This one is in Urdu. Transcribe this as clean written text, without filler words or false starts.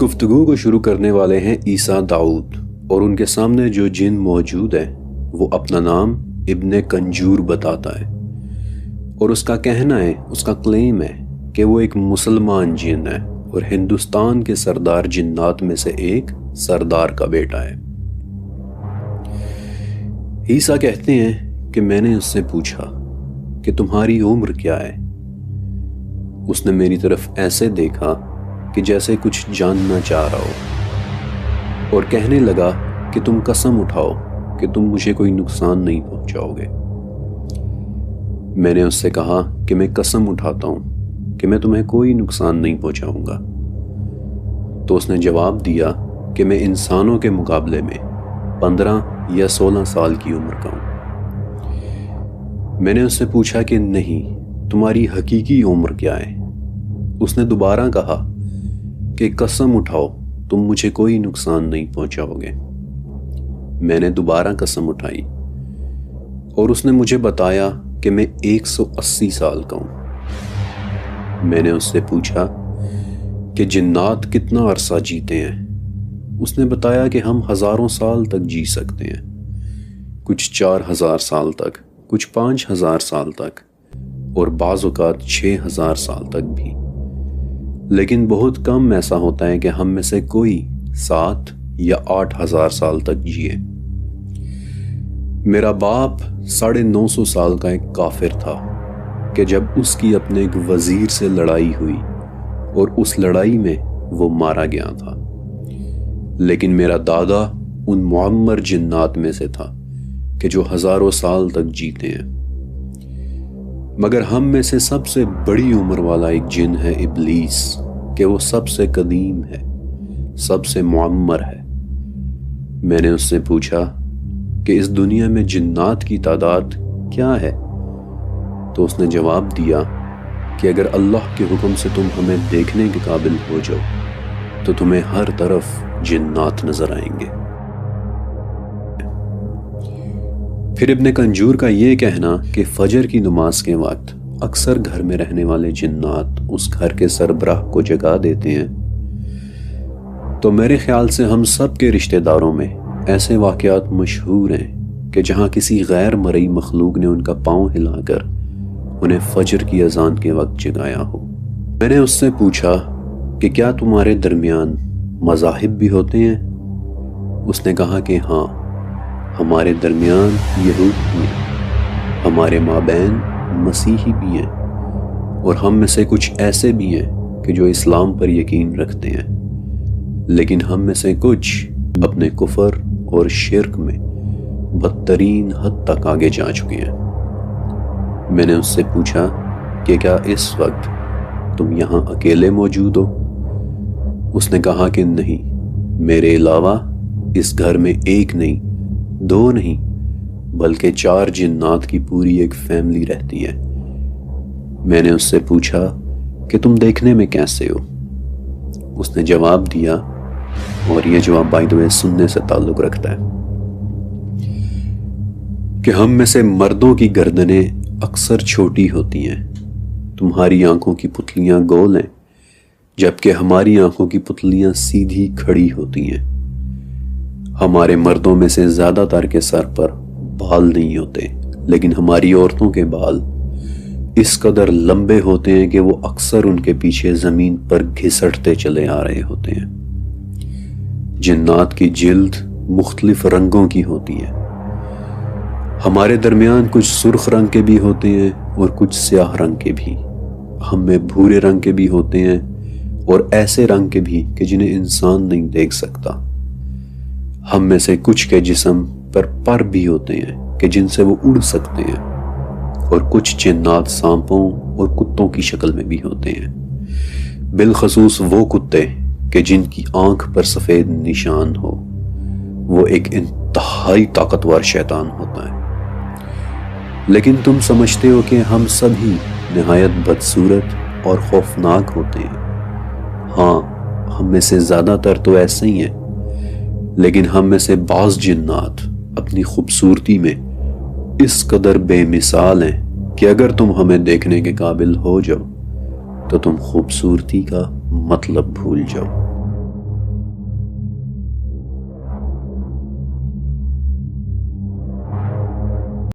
گفتگو کو شروع کرنے والے ہیں عیسیٰ داؤد، اور ان کے سامنے جو جن موجود ہے وہ اپنا نام ابن کنجور بتاتا ہے، اور اس کا کہنا ہے، اس کا کلیم ہے کہ وہ ایک مسلمان جن ہے اور ہندوستان کے سردار جنات میں سے ایک سردار کا بیٹا ہے۔ عیسیٰ کہتے ہیں کہ میں نے اس سے پوچھا کہ تمہاری عمر کیا ہے؟ اس نے میری طرف ایسے دیکھا کہ جیسے کچھ جاننا چاہ رہا ہو، اور کہنے لگا کہ تم قسم اٹھاؤ کہ تم مجھے کوئی نقصان نہیں پہنچاؤ گے۔ میں نے اس سے کہا کہ میں قسم اٹھاتا ہوں کہ میں تمہیں کوئی نقصان نہیں پہنچاؤں گا۔ تو اس نے جواب دیا کہ میں انسانوں کے مقابلے میں 15 یا 16 سال کی عمر کا ہوں۔ میں نے اس سے پوچھا کہ نہیں، تمہاری حقیقی عمر کیا ہے؟ اس نے دوبارہ کہا کہ قسم اٹھاؤ تم مجھے کوئی نقصان نہیں پہنچاؤ گے۔ میں نے دوبارہ قسم اٹھائی اور اس نے مجھے بتایا کہ میں 180 سال کا ہوں۔ میں نے اس سے پوچھا کہ جنات کتنا عرصہ جیتے ہیں؟ اس نے بتایا کہ ہم ہزاروں سال تک جی سکتے ہیں، کچھ 4000 سال تک، کچھ 5000 سال تک، اور بعض اوقات 6000 سال تک بھی، لیکن بہت کم ایسا ہوتا ہے کہ ہم میں سے کوئی 7 یا 8000 سال تک جیے۔ میرا باپ 950 سال کا ایک کافر تھا کہ جب اس کی اپنے ایک وزیر سے لڑائی ہوئی اور اس لڑائی میں وہ مارا گیا تھا، لیکن میرا دادا ان معمر جنات میں سے تھا کہ جو ہزاروں سال تک جیتے ہیں۔ مگر ہم میں سے سب سے بڑی عمر والا ایک جن ہے ابلیس، کہ وہ سب سے قدیم ہے، سب سے معمر ہے۔ میں نے اس سے پوچھا کہ اس دنیا میں جنات کی تعداد کیا ہے؟ تو اس نے جواب دیا کہ اگر اللہ کے حکم سے تم ہمیں دیکھنے کے قابل ہو جاؤ تو تمہیں ہر طرف جنات نظر آئیں گے۔ پھر ابن کنجور کا یہ کہنا کہ فجر کی نماز کے وقت اکثر گھر میں رہنے والے جنات اس گھر کے سربراہ کو جگا دیتے ہیں، تو میرے خیال سے ہم سب کے رشتہ داروں میں ایسے واقعات مشہور ہیں کہ جہاں کسی غیر مرئی مخلوق نے ان کا پاؤں ہلا کر انہیں فجر کی اذان کے وقت جگایا ہو۔ میں نے اس سے پوچھا کہ کیا تمہارے درمیان مذاہب بھی ہوتے ہیں؟ اس نے کہا کہ ہاں، ہمارے درمیان یہود بھی ہیں، ہمارے مابین مسیحی بھی ہیں، اور ہم میں سے کچھ ایسے بھی ہیں کہ جو اسلام پر یقین رکھتے ہیں، لیکن ہم میں سے کچھ اپنے کفر اور شرک میں بدترین حد تک آگے جا چکے ہیں۔ میں نے اس سے پوچھا کہ کیا اس وقت تم یہاں اکیلے موجود ہو؟ اس نے کہا کہ نہیں، میرے علاوہ اس گھر میں 1 نہیں، 2 نہیں، بلکہ 4 جنات کی پوری ایک فیملی رہتی ہے۔ میں نے اس سے پوچھا کہ تم دیکھنے میں کیسے ہو؟ اس نے جواب دیا، اور یہ جواب بائی دا وے سننے سے تعلق رکھتا ہے، کہ ہم میں سے مردوں کی گردنیں اکثر چھوٹی ہوتی ہیں، تمہاری آنکھوں کی پتلیاں گول ہیں، جبکہ ہماری آنکھوں کی پتلیاں سیدھی کھڑی ہوتی ہیں۔ ہمارے مردوں میں سے زیادہ تر کے سر پر بال نہیں ہوتے، لیکن ہماری عورتوں کے بال اس قدر لمبے ہوتے ہیں کہ وہ اکثر ان کے پیچھے زمین پر گھسٹتے چلے آ رہے ہوتے ہیں۔ جنات کی جلد مختلف رنگوں کی ہوتی ہے، ہمارے درمیان کچھ سرخ رنگ کے بھی ہوتے ہیں اور کچھ سیاہ رنگ کے بھی، ہم میں بھورے رنگ کے بھی ہوتے ہیں اور ایسے رنگ کے بھی کہ جنہیں انسان نہیں دیکھ سکتا۔ ہم میں سے کچھ کے جسم پر بھی ہوتے ہیں کہ جن سے وہ اڑ سکتے ہیں، اور کچھ جنات سانپوں اور کتوں کی شکل میں بھی ہوتے ہیں، بالخصوص وہ کتے کہ جن کی آنکھ پر سفید نشان ہو، وہ ایک انتہائی طاقتور شیطان ہوتا ہے۔ لیکن تم سمجھتے ہو کہ ہم سبھی نہایت بدصورت اور خوفناک ہوتے ہیں۔ ہاں، ہم میں سے زیادہ تر تو ایسے ہی ہیں، لیکن ہم میں سے بعض جنات اپنی خوبصورتی میں اس قدر بے مثال ہیں کہ اگر تم ہمیں دیکھنے کے قابل ہو جاؤ تو تم خوبصورتی کا مطلب بھول جاؤ۔